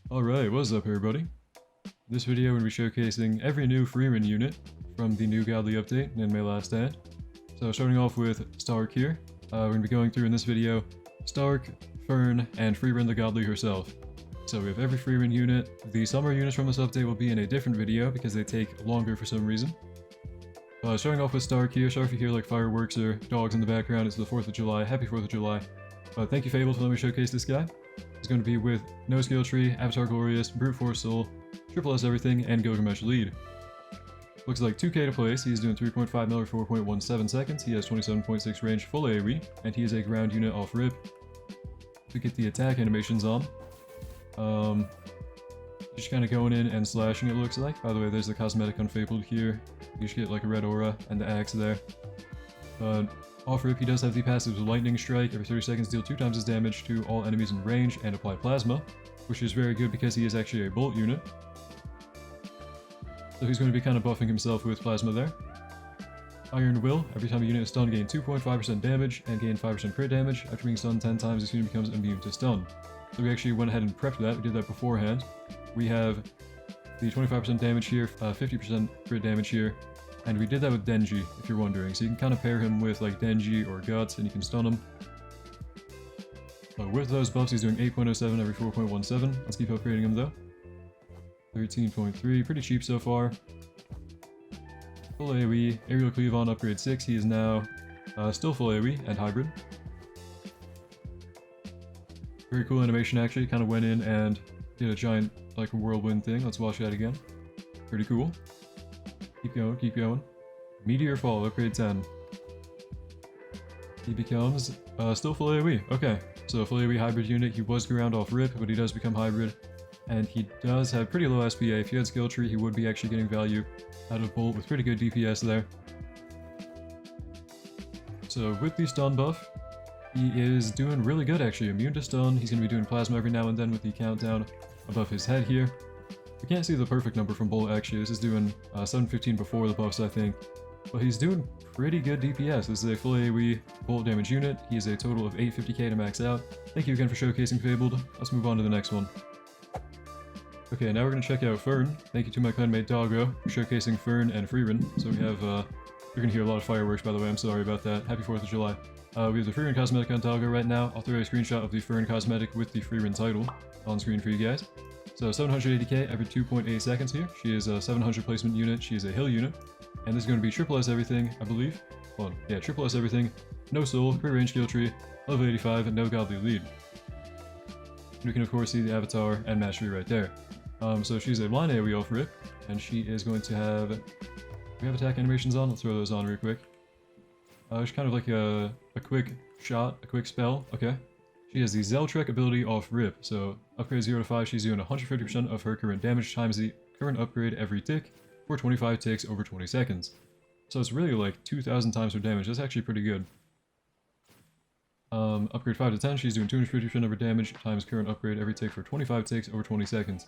Alright, what's up everybody? This video we're going to be showcasing every new Frieran unit from the new Godly update in my last ad. So starting off with Sterk here, we're going to be going through in this video Sterk, Furn, and Frieran the Godly herself. So we have every Frieran unit. The summer units from this update will be in a different video because they take longer for some reason. Starting off with Sterk here, sorry if you hear like fireworks or dogs in the background, it's the 4th of July, happy 4th of July. Thank you Fable for letting me showcase this guy. He's going to be with no skill tree, Avatar Glorious, Brute Force Soul, Triple S Everything, and Gilgamesh Lead. Looks like 2k to place, he's doing 3.5 mil or 4.17 seconds, he has 27.6 range full AoE, and he is a ground unit off rip. To get the attack animations on. Just kind of going in and slashing it looks like. By the way, there's the cosmetic unfabled here. You should get like a red aura and the axe there. But off rip, he does have the passive Lightning Strike. Every 30 seconds, deal 2 times his damage to all enemies in range and apply Plasma, which is very good because he is actually a bolt unit. So he's going to be kind of buffing himself with Plasma there. Iron Will, every time a unit is stunned, gain 2.5% damage and gain 5% crit damage. After being stunned 10 times, this unit becomes immune to stun. So we actually went ahead and prepped that, we did that beforehand. We have the 25% damage here, 50% crit damage here, and we did that with Denji, if you're wondering. So you can kind of pair him with like Denji or Guts and you can stun him. With those buffs, he's doing 8.07 every 4.17. Let's keep upgrading him though. 13.3, pretty cheap so far. Full AoE, Aerial Cleave on upgrade 6, he is now still full AoE and hybrid. Very cool animation actually, kind of went in and did a giant like whirlwind thing. Let's watch that again. Pretty cool. Keep going, keep going. Meteor Fall, upgrade 10. He becomes still full AoE. Okay, so full AoE hybrid unit. He was ground off rip, but he does become hybrid. And he does have pretty low SPA. If you had skill tree, he would be actually getting value out of Bolt with pretty good DPS there. So with the stun buff, he is doing really good actually. Immune to stun. He's going to be doing plasma every now and then with the countdown above his head here. We can't see the perfect number from Bolt actually. This is doing 715 before the buffs I think. But he's doing pretty good DPS. This is a full AoE Bolt damage unit. He is a total of 850k to max out. Thank you again for showcasing Fabled. Let's move on to the next one. Okay, now we're going to check out Furn. Thank you to my clanmate Doggo for showcasing Furn and Frieran. So we have, you're going to hear a lot of fireworks by the way, I'm sorry about that. Happy 4th of July. We have the Frieran cosmetic on Doggo right now. I'll throw a screenshot of the Furn cosmetic with the Frieran title on screen for you guys. So 780k every 2.8 seconds here. She is a 700 placement unit. She is a hill unit. And this is going to be Triple S Everything, I believe. Hold on. Yeah, Triple S Everything. No soul, crit range skill tree, level 85, and no godly lead. We can of course see the avatar and mastery right there. So she's a line AoE off rip, and she is going to have... we have attack animations on? Let's throw those on real quick. She's kind of like a quick shot, a quick spell, okay. She has the Zeltrek ability off rip, so upgrade 0 to 5, she's doing 150% of her current damage times the current upgrade every tick for 25 ticks over 20 seconds. So it's really like 2,000 times her damage, that's actually pretty good. Upgrade 5 to 10, she's doing 250% of her damage times current upgrade every tick for 25 ticks over 20 seconds.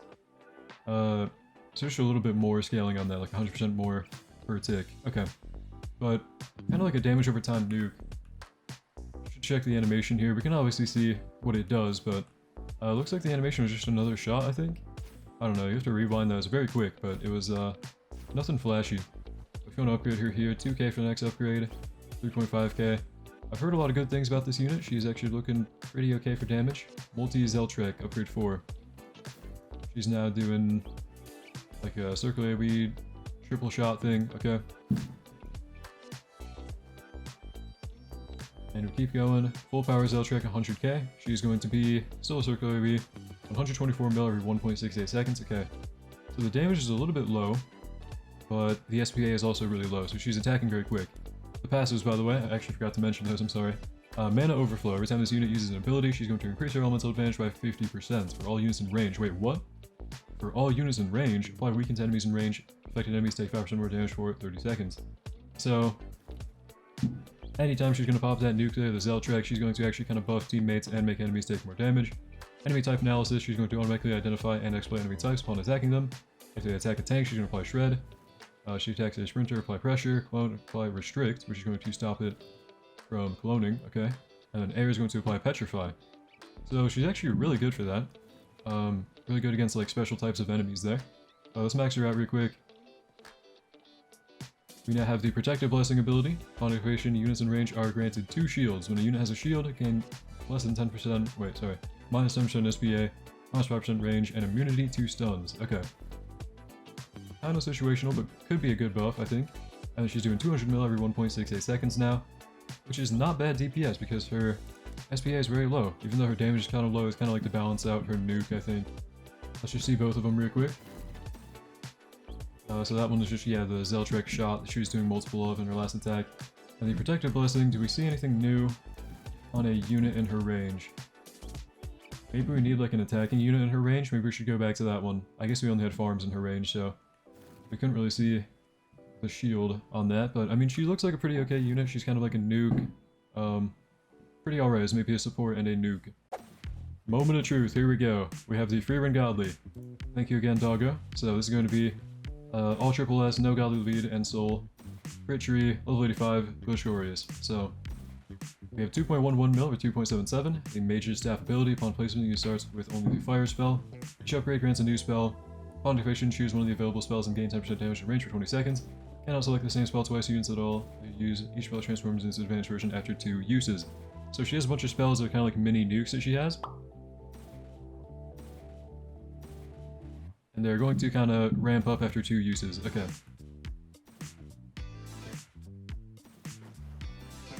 So just a little bit more scaling on that, like 100% more per tick. Okay. But kind of like a damage over time nuke. Should check the animation here. We can obviously see what it does, but looks like the animation was just another shot, I think. I don't know, you have to rewind that. It's very quick, but it was nothing flashy. If you want to upgrade her here, 2k for the next upgrade, 3.5k. I've heard a lot of good things about this unit. She's actually looking pretty okay for damage. Multi-Zeltrek, upgrade 4. She's now doing like a circle AoE triple shot thing, okay. And we keep going. Full power Zeltrek 100k. She's going to be still a circle AoE, 124 mil every 1.68 seconds, okay. So the damage is a little bit low, but the SPA is also really low, so she's attacking very quick. The passives, by the way, I actually forgot to mention those, I'm sorry. Mana Overflow. Every time this unit uses an ability, she's going to increase her elemental advantage by 50% for all units in range. Wait, what? For all units in range, apply weakened to enemies in range. Affected enemies take 5% more damage for 30 seconds. So, anytime she's going to pop that nuke there, the Zeltrek, she's going to actually kind of buff teammates and make enemies take more damage. Enemy type analysis, she's going to automatically identify and exploit enemy types upon attacking them. If they attack a tank, she's going to apply Shred. She attacks a sprinter, apply pressure, clone, apply restrict, which is going to stop it from cloning, okay. And then air is going to apply petrify. So she's actually really good for that. Really good against like special types of enemies there. Let's max her out real quick. We now have the Protective Blessing ability. Upon activation, units in range are granted 2 shields. When a unit has a shield, it can less than 10%, minus 10% SPA, minus 5% range, and immunity to stuns. Okay. Kind of situational, but could be a good buff, I think. And she's doing 200 mil every 1.68 seconds now, which is not bad DPS because her SPA is very low. Even though her damage is kind of low, it's kind of like to balance out her nuke, I think. Let's just see both of them real quick. So that one is just, yeah, the Zeltrek shot that she was doing multiple of in her last attack. And the Protective Blessing, do we see anything new on a unit in her range? Maybe we need like an attacking unit in her range, maybe we should go back to that one. I guess we only had farms in her range, so we couldn't really see the shield on that, but I mean, she looks like a pretty okay unit. She's kind of like a nuke. Pretty alright as maybe a support and a nuke. Moment of truth, here we go. We have the Frieran Godly. Thank you again, Doggo. So this is going to be all triple S, no Godly lead, and soul. Crit tree, level 85, Bush Glorious. So we have 2.11 mil or 2.77. A Mage's Staff ability. Upon placement, you starts with only the fire spell. Each upgrade grants a new spell. Upon activation, choose one of the available spells and gain 10% damage in range for 20 seconds. Cannot select the same spell twice units at all. You use each spell transforms into advanced version after 2 uses. So she has a bunch of spells that are kind of like mini nukes that she has. And they're going to kind of ramp up after 2 uses. Okay.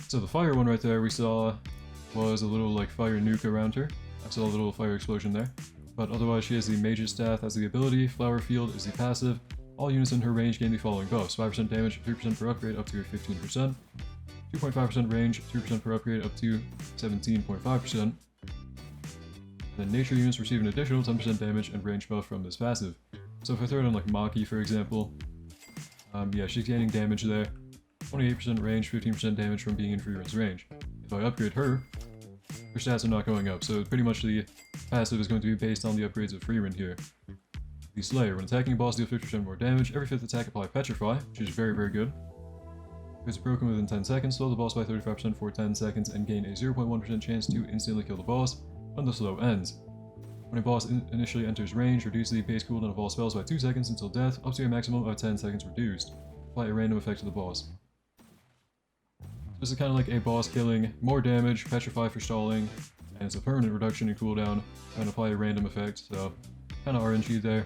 So the fire one right there we saw was a little like fire nuke around her. I saw a little fire explosion there. But otherwise she has the Mage's Staff as the ability, Flower Field is the passive. All units in her range gain the following buffs: 5% damage, 3% per upgrade up to 15%, 2.5% range, 3% per upgrade up to 17.5%. Then nature units receive an additional 10% damage and range buff from this passive. So if I throw it on like Maki for example, yeah, she's gaining damage there. 28% range, 15% damage from being in Frieran's range. If I upgrade her, her stats are not going up, so pretty much the passive is going to be based on the upgrades of Frieran here. The Slayer, when attacking a boss, deal 50% more damage. Every 5th attack apply Petrify, which is very, very good. If it's broken within 10 seconds, slow the boss by 35% for 10 seconds and gain a 0.1% chance to instantly kill the boss when the slow ends. When a boss initially enters range, reduce the base cooldown of all spells by 2 seconds until death, up to a maximum of 10 seconds reduced. Apply a random effect to the boss. This is kind of like a boss killing, more damage, Petrify for stalling, and it's a permanent reduction in cooldown, and apply a random effect, so kind of RNG there.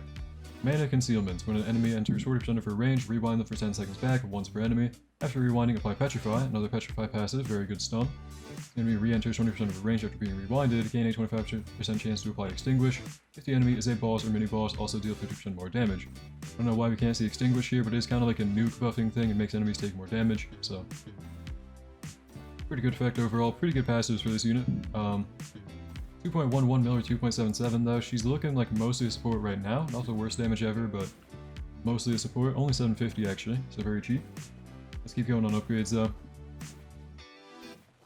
Mana Concealment. When an enemy enters 40% of her range, rewind them for 10 seconds back, once per enemy. After rewinding, apply Petrify, another Petrify passive, very good stun. Enemy re-enters 20% of her range after being rewinded, gain a 25% chance to apply Extinguish. If the enemy is a boss or mini-boss, also deal 50% more damage. I don't know why we can't see Extinguish here, but it's kind of like a nuke buffing thing, it makes enemies take more damage, so pretty good effect overall, pretty good passives for this unit. 2.11 mil or 2.77 though, she's looking like mostly a support right now, not the worst damage ever, but mostly a support, only 750 actually, so very cheap. Let's keep going on upgrades though.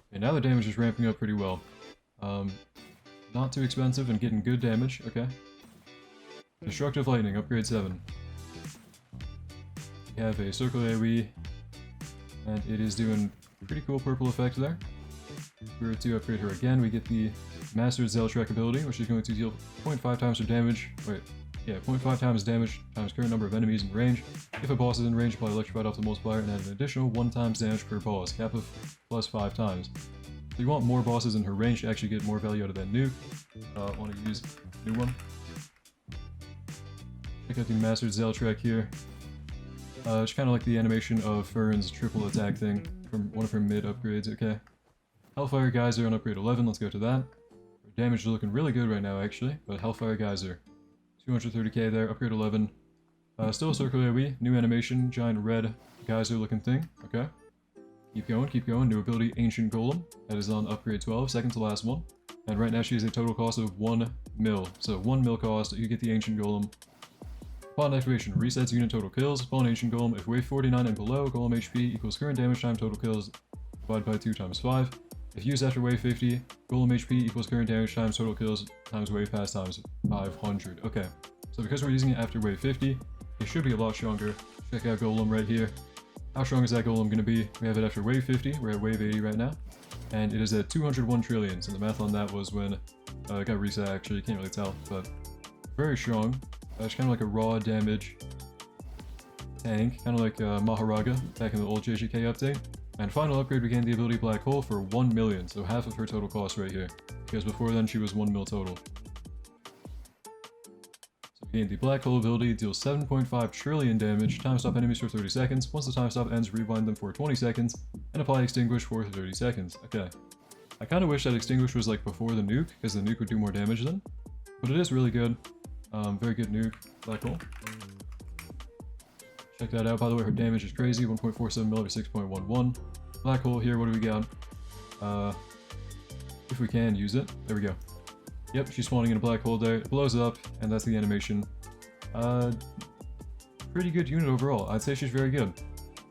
Okay, now the damage is ramping up pretty well. Not too expensive and getting good damage, okay. Destructive Lightning, upgrade 7. We have a Circle AoE, and it is doing pretty cool purple effect there. If we were to upgrade her again, we get the Mastered Zeltrek ability, which is going to deal 0.5 times her damage. 0.5 times damage times current number of enemies in range. If a boss is in range, apply Electrified off the multiplier and add an additional 1 times damage per boss, cap of plus 5 times. So you want more bosses in her range to actually get more value out of that nuke. Want to use a new one. Check out the Mastered Zeltrek here. It's kind of like the animation of Furn's triple attack thing from one of her mid upgrades, okay. Hellfire Geyser on upgrade 11, let's go to that. Her damage is looking really good right now actually, but Hellfire Geyser. 230k there, upgrade 11. Still a Circle AoE, new animation, giant red geyser looking thing, okay. Keep going, new ability Ancient Golem, that is on upgrade 12, second to last one. And right now she has a total cost of 1 mil, so 1 mil cost, you get the Ancient Golem. Upon activation, resets unit total kills. Upon Ancient Golem, if wave 49 and below, Golem HP equals current damage time total kills divided by 2 times 5. If used after wave 50, Golem HP equals current damage times total kills times wave pass times 500. Okay, so because we're using it after wave 50, it should be a lot stronger. Check out Golem right here. How strong is that Golem going to be? We have it after wave 50, we're at wave 80 right now. And it is at 201 trillion, so the math on that was when it got reset actually, can't really tell, but Very strong. It's kind of like a raw damage tank, kind of like Maharaga back in the old JJK update. And final upgrade, we gained the ability Black Hole for 1 million, so half of her total cost right here. Because before then she was 1 mil total. So we gained the Black Hole ability, deals 7.5 trillion damage, time stop enemies for 30 seconds, once the time stop ends rewind them for 20 seconds, and apply Extinguish for 30 seconds. Okay. I kind of wish that Extinguish was like before the nuke, because the nuke would do more damage then. But it is really good. Very good nuke, Black Hole. Check that out, by the way, her damage is crazy, 1.47 mil or 6.11. Black Hole here, what do we got? If we can use it, there we go. Yep, she's spawning in a black hole there, it blows up, and that's the animation. Pretty good unit overall, I'd say she's very good.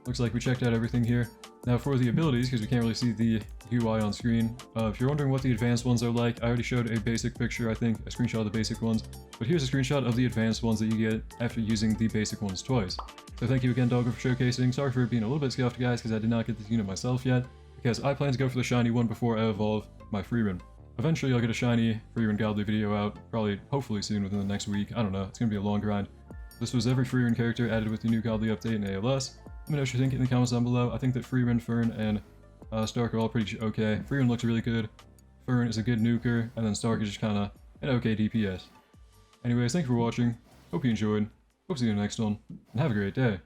Looks like we checked out everything here. Now for the abilities, because we can't really see the UI on screen, if you're wondering what the advanced ones are like, I already showed a basic picture, I think, a screenshot of the basic ones, but here's a screenshot of the advanced ones that you get after using the basic ones twice. So thank you again, Doggo, for showcasing. Sorry for being a little bit scuffed, guys, because I did not get this unit myself yet, because I plan to go for the shiny one before I evolve my Frieran. Eventually I'll get a shiny Frieran Godly video out, probably, hopefully soon within the next week, I don't know, it's gonna be a long grind. This was every Frieran character added with the new Godly update in ALS. Let me know what you think in the comments down below. I think that Frieran, Furn, and Sterk are all pretty okay. Frieran looks really good, Furn is a good nuker, and then Sterk is just kinda an okay DPS. Anyways, thank you for watching, hope you enjoyed, hope to see you in the next one, and have a great day.